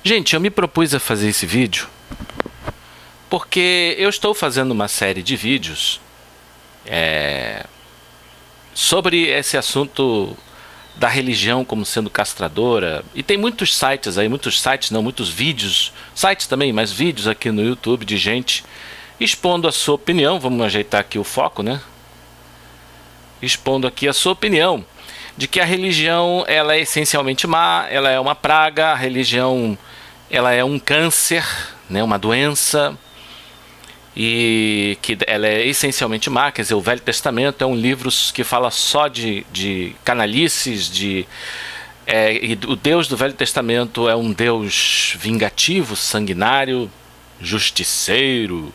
Gente, eu me propus a fazer esse vídeo porque eu estou fazendo uma série de vídeos sobre esse assunto da religião como sendo castradora. E tem muitos sites aí, muitos vídeos, sites também, mas vídeos aqui no YouTube de gente expondo a sua opinião. Vamos ajeitar aqui o foco, né? Expondo aqui a sua opinião de que a religião, ela é essencialmente má, ela é uma praga, a religião, ela é um câncer, né, uma doença, e que ela é essencialmente má. Quer dizer, o Velho Testamento é um livro que fala só de canalices, e o Deus do Velho Testamento é um Deus vingativo, sanguinário, justiceiro,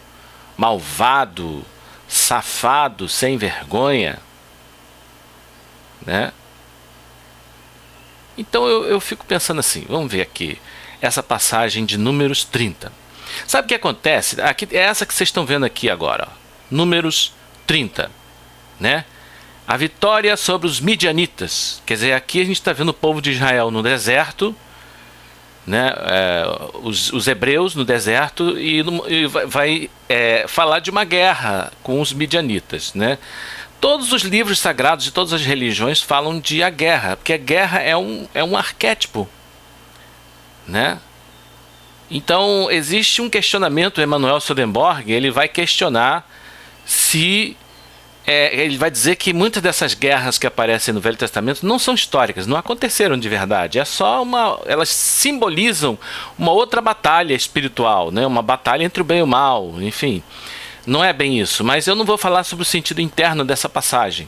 malvado, safado, sem vergonha, né? Então eu fico pensando assim, vamos ver aqui essa passagem de Números 30. Sabe o que acontece? Aqui, é essa que vocês estão vendo aqui agora, ó. Números 30, né? A vitória sobre os midianitas. Quer dizer, aqui a gente está vendo o povo de Israel no deserto, né? Os hebreus no deserto, e vai falar de uma guerra com os midianitas, né? Todos os livros sagrados de todas as religiões falam de a guerra, porque a guerra é um arquétipo, né? Então existe um questionamento. Emanuel Swedenborg, ele vai questionar se ele vai dizer que muitas dessas guerras que aparecem no Velho Testamento não são históricas, não aconteceram de verdade, elas simbolizam uma outra batalha espiritual, né? Uma batalha entre o bem e o mal, enfim. Não é bem isso, mas eu não vou falar sobre o sentido interno dessa passagem.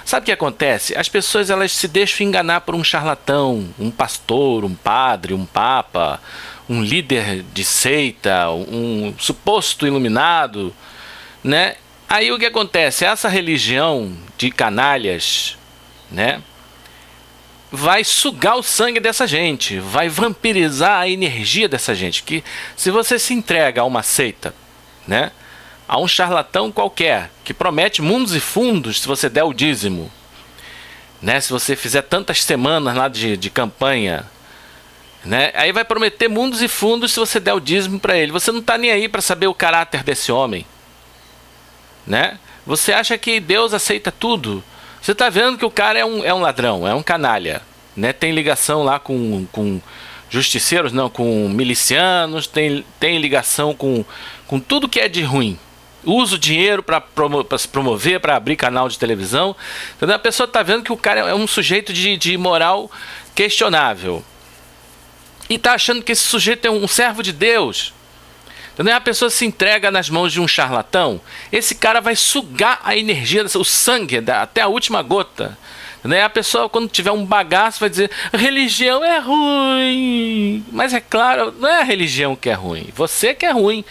Sabe o que acontece? As pessoas, elas se deixam enganar por um charlatão, um pastor, um padre, um papa, um líder de seita, um suposto iluminado, né? Aí o que acontece? Essa religião de canalhas, né, vai sugar o sangue dessa gente, vai vampirizar a energia dessa gente. Que se você se entrega a uma seita, né, a um charlatão qualquer que promete mundos e fundos se você der o dízimo, né? Se você fizer tantas semanas lá de campanha, né? Aí vai prometer mundos e fundos se você der o dízimo para ele. Você não está nem aí para saber o caráter desse homem, né? Você acha que Deus aceita tudo? Você está vendo que o cara é um ladrão, é um canalha, né? Tem ligação lá com justiceiros, não, com milicianos, tem ligação com tudo que é de ruim. Usa o dinheiro para se promover, para abrir canal de televisão. Então a pessoa está vendo que o cara é um sujeito de moral questionável. E está achando que esse sujeito é um servo de Deus. Então a pessoa se entrega nas mãos de um charlatão. Esse cara vai sugar a energia, o sangue, até a última gota. A pessoa, quando tiver um bagaço, vai dizer: religião é ruim. Mas é claro, não é a religião que é ruim. Você que é ruim,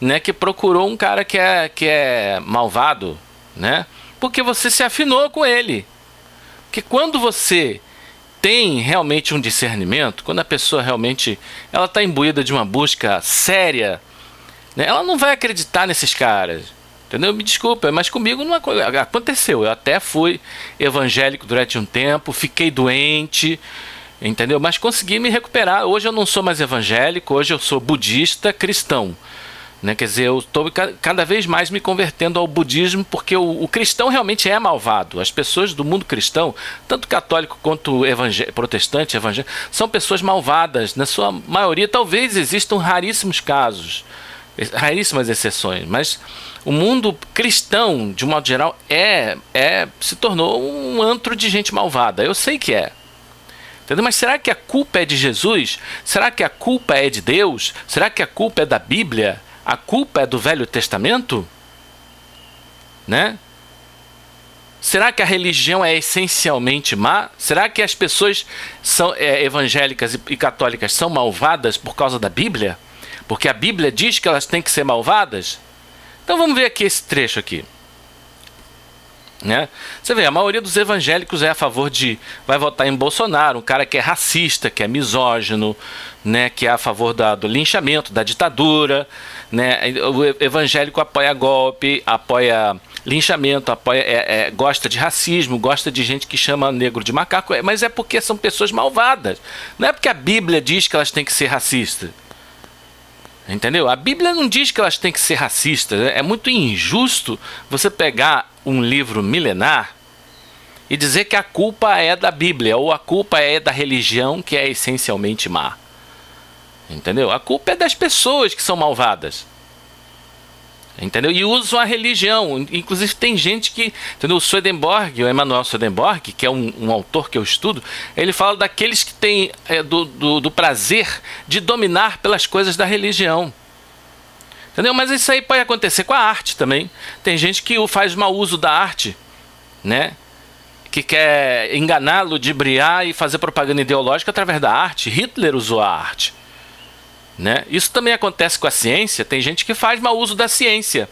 né, que procurou um cara que é malvado, né? Porque você se afinou com ele. Porque quando você tem realmente um discernimento, quando a pessoa realmente ela está imbuída de uma busca séria, né, ela não vai acreditar nesses caras. Entendeu? Me desculpa, mas comigo não aconteceu. Eu até fui evangélico durante um tempo, fiquei doente, entendeu? Mas consegui me recuperar. Hoje eu não sou mais evangélico, hoje eu sou budista cristão, né? Quer dizer, eu estou cada vez mais me convertendo ao budismo, porque o cristão realmente é malvado. As pessoas do mundo cristão, tanto católico quanto protestante, evangélico, são pessoas malvadas. Na sua maioria, talvez existam raríssimos casos, raríssimas exceções, mas o mundo cristão, de um modo geral, se tornou um antro de gente malvada. Eu sei que é. Entendeu? Mas será que a culpa é de Jesus? Será que a culpa é de Deus? Será que a culpa é da Bíblia? A culpa é do Velho Testamento? Né? Será que a religião é essencialmente má? Será que as pessoas evangélicas e católicas são malvadas por causa da Bíblia? Porque a Bíblia diz que elas têm que ser malvadas? Então vamos ver aqui esse trecho aqui. né? Você vê, a maioria dos evangélicos é a favor vai votar em Bolsonaro, um cara que é racista, que é misógino, né? Que é a favor do linchamento, da ditadura, né? O evangélico apoia golpe, apoia linchamento, gosta de racismo, gosta de gente que chama negro de macaco, mas é porque são pessoas malvadas. Não é porque a Bíblia diz que elas têm que ser racistas. Entendeu? A Bíblia não diz que elas têm que ser racistas. É muito injusto você pegar um livro milenar e dizer que a culpa é da Bíblia ou a culpa é da religião, que é essencialmente má. Entendeu? A culpa é das pessoas que são malvadas. Entendeu? E usam a religião. Inclusive tem gente que... Entendeu? O Swedenborg, o Emanuel Swedenborg, que é um autor que eu estudo, ele fala daqueles que têm do prazer de dominar pelas coisas da religião. Entendeu? Mas isso aí pode acontecer com a arte também. Tem gente que faz mau uso da arte, né? Que quer enganar, ludibriar e fazer propaganda ideológica através da arte. Hitler usou a arte. Né? Isso também acontece com a ciência. Tem gente que faz mau uso da ciência,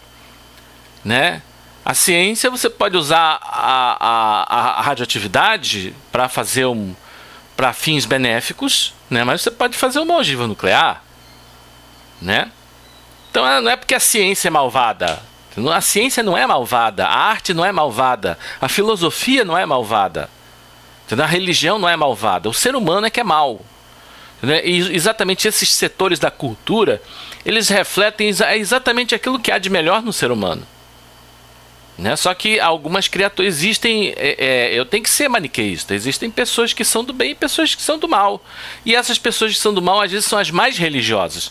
né? A ciência, você pode usar a radioatividade para fazer para fins benéficos, né? Mas você pode fazer uma ogiva nuclear, né? Então não é porque a ciência é malvada. A ciência não é malvada, a arte não é malvada, a filosofia não é malvada, a religião não é malvada, o ser humano é que é mau. E exatamente esses setores da cultura, eles refletem exatamente aquilo que há de melhor no ser humano, né? Só que algumas criaturas existem, eu tenho que ser maniqueísta, existem pessoas que são do bem e pessoas que são do mal, e essas pessoas que são do mal às vezes são as mais religiosas,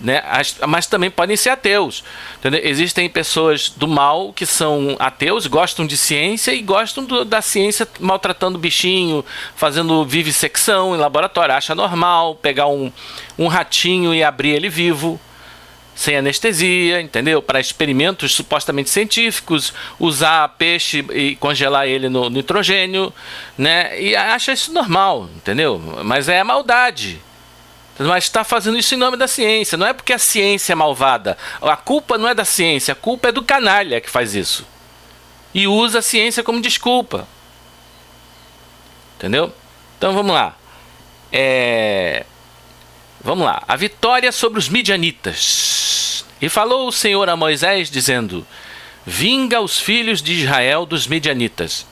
né? Mas também podem ser ateus, entendeu? Existem pessoas do mal que são ateus, gostam de ciência e gostam da ciência maltratando bichinho, fazendo vivissecção em laboratório, acha normal pegar um ratinho e abrir ele vivo, sem anestesia, entendeu? Para experimentos supostamente científicos, usar peixe e congelar ele no nitrogênio, né? E acha isso normal, entendeu? Mas é a maldade. Mas está fazendo isso em nome da ciência. Não é porque a ciência é malvada. A culpa não é da ciência, a culpa é do canalha que faz isso. E usa a ciência como desculpa. Entendeu? Então vamos lá. Vamos lá. A vitória sobre os midianitas. E falou o Senhor a Moisés, dizendo: vinga os filhos de Israel dos midianitas.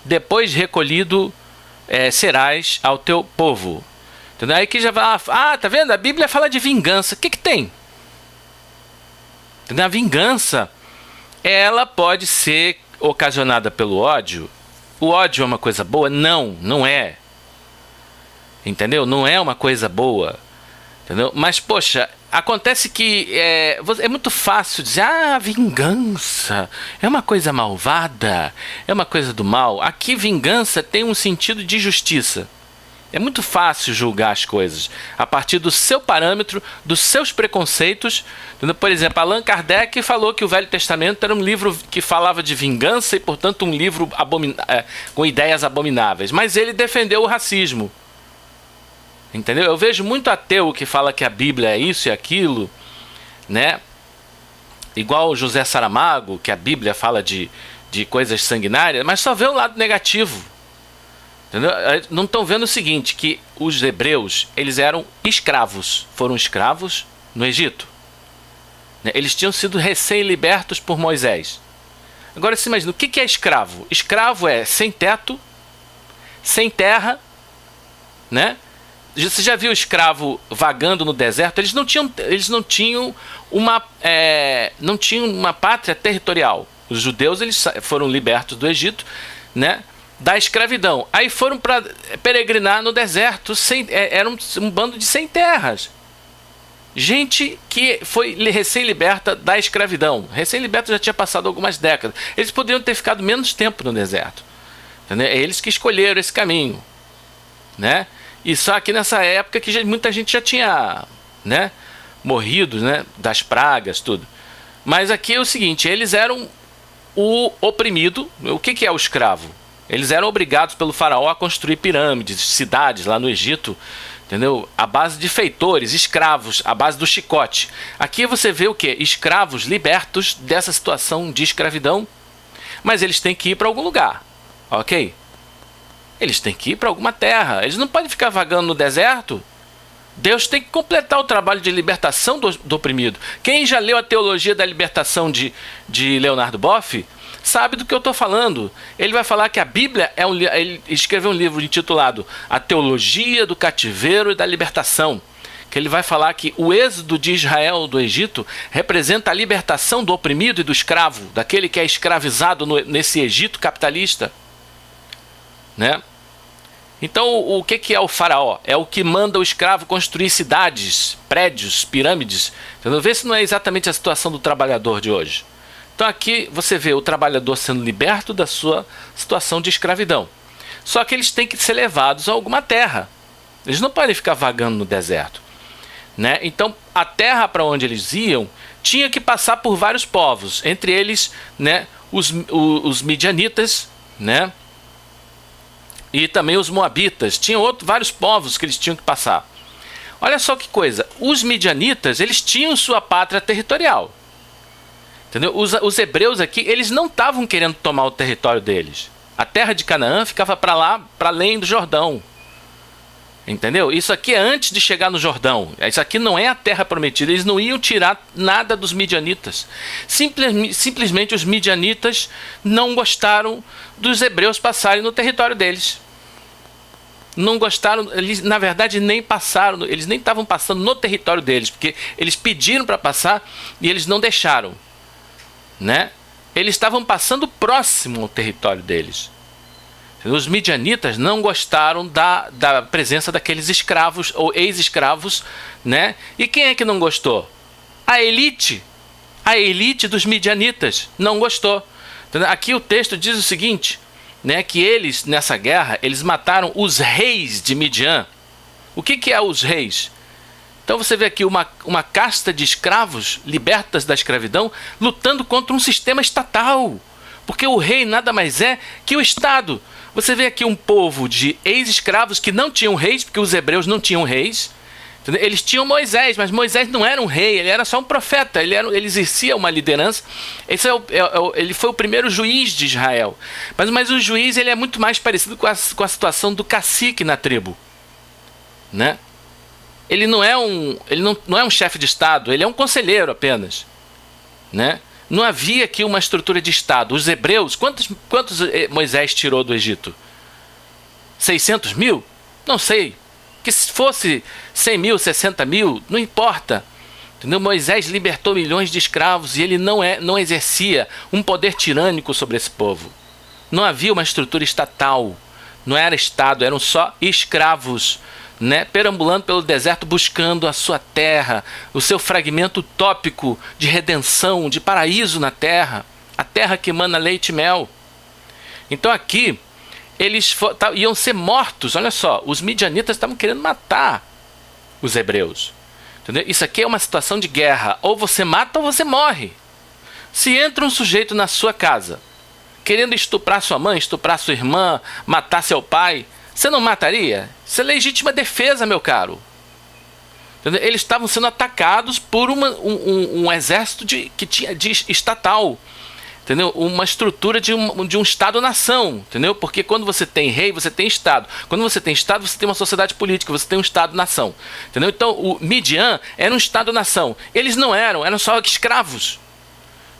Depois recolhido serás ao teu povo. Entendeu? Aí que já vai, tá vendo? A Bíblia fala de vingança. O que tem? Entendeu? A vingança, ela pode ser ocasionada pelo ódio. O ódio é uma coisa boa? Não, não é. Entendeu? Não é uma coisa boa. Entendeu? Mas, poxa, acontece que é muito fácil dizer, vingança é uma coisa malvada, é uma coisa do mal. Aqui, vingança tem um sentido de justiça. É muito fácil julgar as coisas a partir do seu parâmetro, dos seus preconceitos. Por exemplo, Allan Kardec falou que o Velho Testamento era um livro que falava de vingança e, portanto, um livro com ideias abomináveis. Mas ele defendeu o racismo. Entendeu? Eu vejo muito ateu que fala que a Bíblia é isso e aquilo, né? Igual o José Saramago, que a Bíblia fala de coisas sanguinárias, mas só vê o lado negativo. Entendeu? Não estão vendo o seguinte, que os hebreus, eles eram escravos, foram escravos no Egito. Eles tinham sido recém-libertos por Moisés. Agora se imagina, o que é escravo? Escravo é sem teto, sem terra, né? Você já viu escravo vagando no deserto? Eles não tinham uma pátria territorial. Os judeus, eles foram libertos do Egito, né? Da escravidão. Aí foram para peregrinar no deserto, era um bando de sem terras. Gente que foi recém-liberta da escravidão. Recém-liberta já tinha passado algumas décadas. Eles poderiam ter ficado menos tempo no deserto. Entendeu? É eles que escolheram esse caminho, né? E só que nessa época que muita gente já tinha, né, morrido, né, das pragas, tudo. Mas aqui é o seguinte, eles eram o oprimido. O que é o escravo? Eles eram obrigados pelo faraó a construir pirâmides, cidades lá no Egito, entendeu? À base de feitores, escravos, à base do chicote. Aqui você vê o quê? Escravos libertos dessa situação de escravidão. Mas eles têm que ir para algum lugar, ok? Eles têm que ir para alguma terra. Eles não podem ficar vagando no deserto. Deus tem que completar o trabalho de libertação do oprimido. Quem já leu a Teologia da Libertação de Leonardo Boff sabe do que eu estou falando. Ele vai falar que a Bíblia ele escreveu um livro intitulado A Teologia do Cativeiro e da Libertação, que ele vai falar que o êxodo de Israel do Egito representa a libertação do oprimido e do escravo, daquele que é escravizado nesse Egito capitalista, né? Então, o que é o faraó? É o que manda o escravo construir cidades, prédios, pirâmides. Entendeu? Vê se não é exatamente a situação do trabalhador de hoje. Então aqui você vê o trabalhador sendo liberto da sua situação de escravidão. Só que eles têm que ser levados a alguma terra. Eles não podem ficar vagando no deserto, né? Então a terra para onde eles iam tinha que passar por vários povos. Entre eles, né, os midianitas, né? E também os moabitas. Tinham vários povos que eles tinham que passar. Olha só que coisa. Os midianitas, eles tinham sua pátria territorial. Entendeu? Os hebreus aqui, eles não estavam querendo tomar o território deles. A terra de Canaã ficava para lá, para além do Jordão. Entendeu? Isso aqui é antes de chegar no Jordão. Isso aqui não é a terra prometida. Eles não iam tirar nada dos midianitas. Simplesmente os midianitas não gostaram dos hebreus passarem no território deles. Não gostaram, eles na verdade nem passaram, eles nem estavam passando no território deles, porque eles pediram para passar e eles não deixaram, né? Eles estavam passando próximo ao território deles. Os midianitas não gostaram da presença daqueles escravos ou ex-escravos, né? E quem é que não gostou? A elite dos midianitas não gostou. Aqui o texto diz o seguinte, né, que eles, nessa guerra, eles mataram os reis de Midian. O que é os reis? Então você vê aqui uma casta de escravos libertas da escravidão lutando contra um sistema estatal. Porque o rei nada mais é que o Estado. Você vê aqui um povo de ex-escravos que não tinham reis, porque os hebreus não tinham reis. Eles tinham Moisés, mas Moisés não era um rei, ele era só um profeta, ele exercia uma liderança. Ele foi o primeiro juiz de Israel. Mas o juiz ele é muito mais parecido com a situação do cacique na tribo, né? Ele não é um chefe de Estado, ele é um conselheiro apenas, né? Não havia aqui uma estrutura de Estado. Os hebreus, quantos Moisés tirou do Egito? 600 mil? Não sei. Que se fosse 100 mil, 60 mil, não importa. Entendeu? Moisés libertou milhões de escravos e ele não exercia um poder tirânico sobre esse povo. Não havia uma estrutura estatal. Não era Estado, eram só escravos, né? Perambulando pelo deserto buscando a sua terra, o seu fragmento utópico de redenção, de paraíso na terra, a terra que emana leite e mel. Então aqui eles iam ser mortos. Olha só, os midianitas estavam querendo matar os hebreus. Entendeu? Isso aqui é uma situação de guerra. Ou você mata ou você morre. Se entra um sujeito na sua casa querendo estuprar sua mãe, estuprar sua irmã, matar seu pai, você não mataria? Isso é legítima defesa, meu caro. Entendeu? Eles estavam sendo atacados por um exército de estatal. Entendeu? Uma estrutura de um Estado-nação, entendeu? Porque quando você tem rei, você tem Estado. Quando você tem Estado, você tem uma sociedade política, você tem um Estado-nação. Entendeu? Então, o Midian era um Estado-nação. Eles não eram só escravos.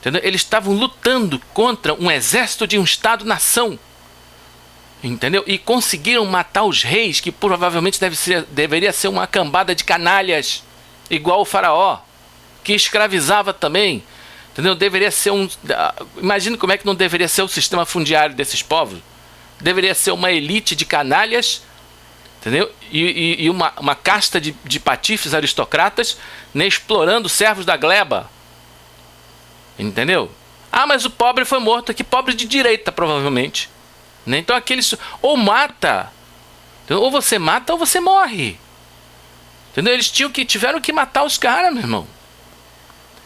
Entendeu? Eles estavam lutando contra um exército de um Estado-nação. Entendeu? E conseguiram matar os reis, que provavelmente deveria ser uma cambada de canalhas, igual o faraó, que escravizava também. Entendeu? Deveria ser imagine como é que não deveria ser o sistema fundiário desses povos. Deveria ser uma elite de canalhas, entendeu? E uma casta de patifes aristocratas, né, explorando servos da gleba. Entendeu? Ah, mas o pobre foi morto aqui, pobre de direita, provavelmente. Né? Então aqueles ou mata, entendeu? Ou você mata ou você morre. Entendeu? Eles tiveram que matar os caras, meu irmão.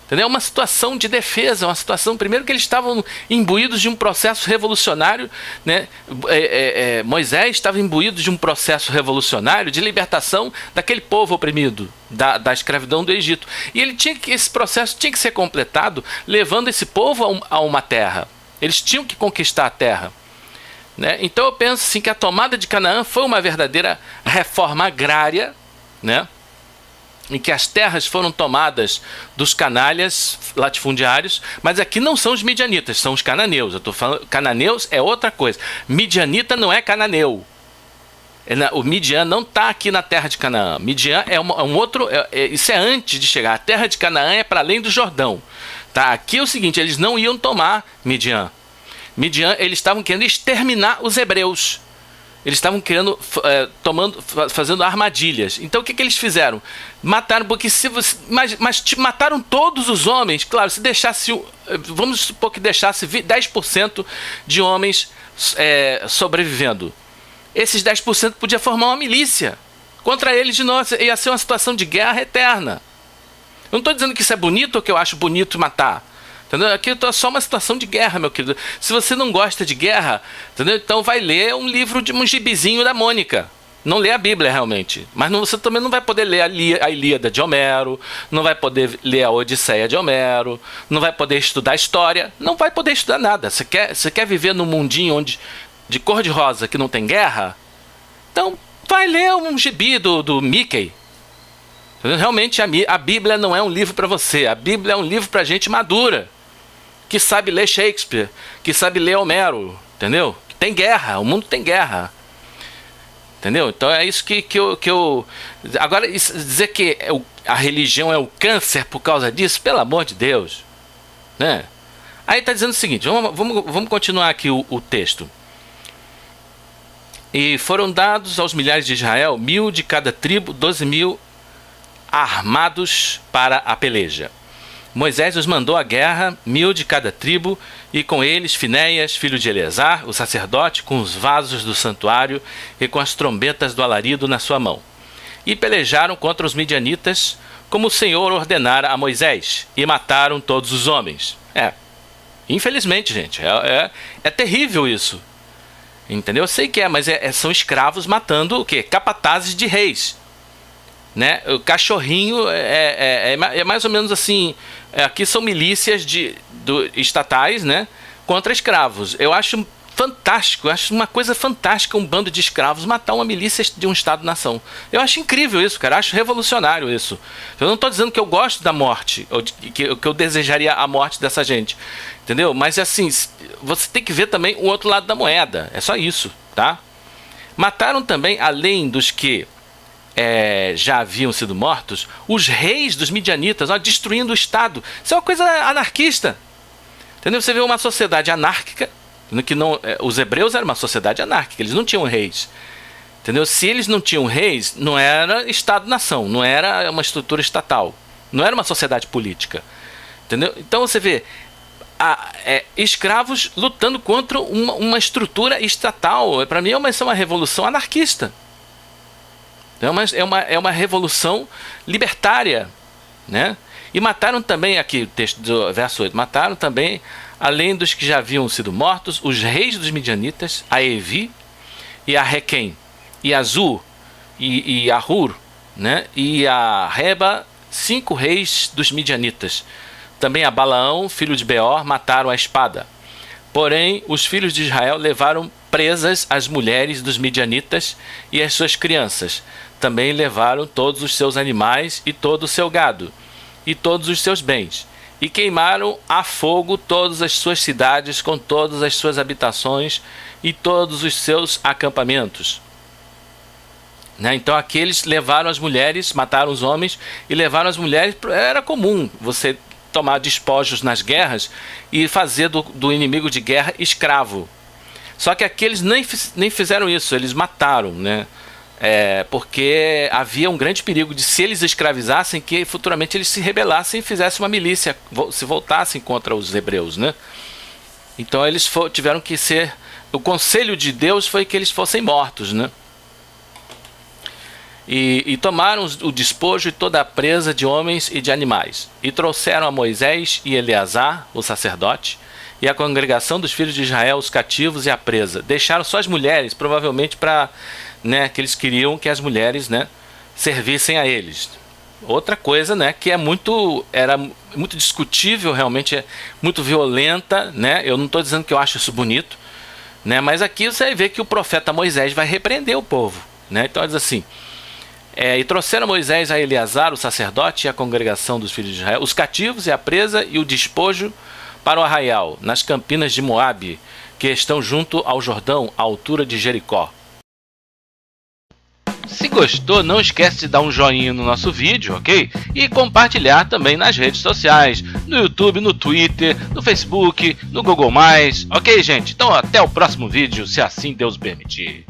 Entendeu? É uma situação de defesa, uma situação, primeiro, que eles estavam imbuídos de um processo revolucionário, né? Moisés estava imbuído de um processo revolucionário de libertação daquele povo oprimido, da escravidão do Egito. E esse processo tinha que ser completado levando esse povo a uma terra. Eles tinham que conquistar a terra, né? Então eu penso assim, que a tomada de Canaã foi uma verdadeira reforma agrária, né? Em que as terras foram tomadas dos canalhas latifundiários, mas aqui não são os midianitas, são os cananeus. Eu estou falando, cananeus é outra coisa. Midianita não é cananeu. O Midian não está aqui na terra de Canaã. Midian é um outro. Isso é antes de chegar. A terra de Canaã é para além do Jordão. Tá? Aqui é o seguinte: eles não iam tomar Midian. Midian, eles estavam querendo exterminar os hebreus. Eles estavam querendo, fazendo armadilhas. Então o que eles fizeram? Mataram, porque mas mataram todos os homens. Claro, se deixasse, vamos supor que deixasse 10% de homens sobrevivendo. Esses 10% podia formar uma milícia contra eles de nós. Ia ser uma situação de guerra eterna. Eu não estou dizendo que isso é bonito ou que eu acho bonito matar. Entendeu? Aqui é só uma situação de guerra, meu querido. Se você não gosta de guerra, entendeu? Então vai ler um livro de um gibizinho da Mônica. Não lê a Bíblia realmente. Mas você também não vai poder ler a Ilíada de Homero, não vai poder ler a Odisseia de Homero, não vai poder estudar história, não vai poder estudar nada. Você quer viver num mundinho de cor-de-rosa que não tem guerra? Então vai ler um gibi do Mickey. Entendeu? Realmente a Bíblia não é um livro para você. A Bíblia é um livro para gente madura, que sabe ler Shakespeare, que sabe ler Homero, entendeu? Tem guerra, o mundo tem guerra, entendeu? Então é isso que eu... Agora, dizer que a religião é o câncer por causa disso, pelo amor de Deus, né? Aí está dizendo o seguinte, vamos continuar aqui o texto. E foram dados aos milhares de Israel 1.000 de cada tribo, 12.000 armados para a peleja. Moisés os mandou à guerra, 1.000 de cada tribo, e com eles Finéias, filho de Eleazar, o sacerdote, com os vasos do santuário e com as trombetas do alarido na sua mão. E pelejaram contra os midianitas, como o Senhor ordenara a Moisés, e mataram todos os homens. Infelizmente, gente, é terrível isso. Entendeu? Eu sei que mas são escravos matando o quê? Capatazes de reis. Né? O cachorrinho é mais ou menos assim. Aqui são milícias estatais, né? Contra escravos. Eu acho fantástico, eu acho uma coisa fantástica um bando de escravos matar uma milícia de um Estado-nação. Eu acho incrível isso, cara. Eu acho revolucionário isso. Eu não estou dizendo que eu gosto da morte, ou que eu desejaria a morte dessa gente. Entendeu? Mas assim, você tem que ver também o outro lado da moeda. É só isso, tá? Mataram também, além dos que já haviam sido mortos, os reis dos midianitas, destruindo o Estado. Isso é uma coisa anarquista. Entendeu? Você vê uma sociedade anárquica, que não, os hebreus eram uma sociedade anárquica, eles não tinham reis. Entendeu? Se eles não tinham reis, não era Estado-nação, não era uma estrutura estatal, não era uma sociedade política. Entendeu? Então você vê escravos lutando contra uma estrutura estatal. Para mim é uma revolução anarquista. É uma revolução libertária, né? E mataram também, aqui o texto do verso 8, mataram também, além dos que já haviam sido mortos, os reis dos midianitas, a Evi e a Requem, e a Zu e a Hur, né? E a Reba, 5 reis dos midianitas. Também a Balaão, filho de Beor, mataram a espada. Porém, os filhos de Israel levaram presas as mulheres dos midianitas e as suas crianças. Também levaram todos os seus animais e todo o seu gado, e todos os seus bens, e queimaram a fogo todas as suas cidades com todas as suas habitações e todos os seus acampamentos. Né? Então aqueles levaram as mulheres, mataram os homens e levaram as mulheres. Era comum você tomar despojos nas guerras e fazer do inimigo de guerra escravo. Só que aqueles nem fizeram isso, eles mataram, né? Porque havia um grande perigo de, se eles escravizassem, que futuramente eles se rebelassem e fizessem uma milícia, se voltassem contra os hebreus, né? Então eles tiveram que ser... O conselho de Deus foi que eles fossem mortos, né? E tomaram o despojo e toda a presa de homens e de animais, e trouxeram a Moisés e Eleazar, o sacerdote, e a congregação dos filhos de Israel, os cativos e a presa. Deixaram só as mulheres, provavelmente para... Né, que eles queriam que as mulheres, né, servissem a eles. Outra coisa, né, que era muito discutível, realmente é muito violenta, né? Eu não estou dizendo que eu acho isso bonito, né? Mas aqui você vê que o profeta Moisés vai repreender o povo, né? Então diz assim: e trouxeram Moisés a Eleazar, o sacerdote, e a congregação dos filhos de Israel, os cativos e a presa e o despojo para o arraial, nas campinas de Moabe, que estão junto ao Jordão, à altura de Jericó. Se gostou, não esquece de dar um joinha no nosso vídeo, ok? E compartilhar também nas redes sociais, no YouTube, no Twitter, no Facebook, no Google+, ok, gente? Então até o próximo vídeo, se assim Deus permitir.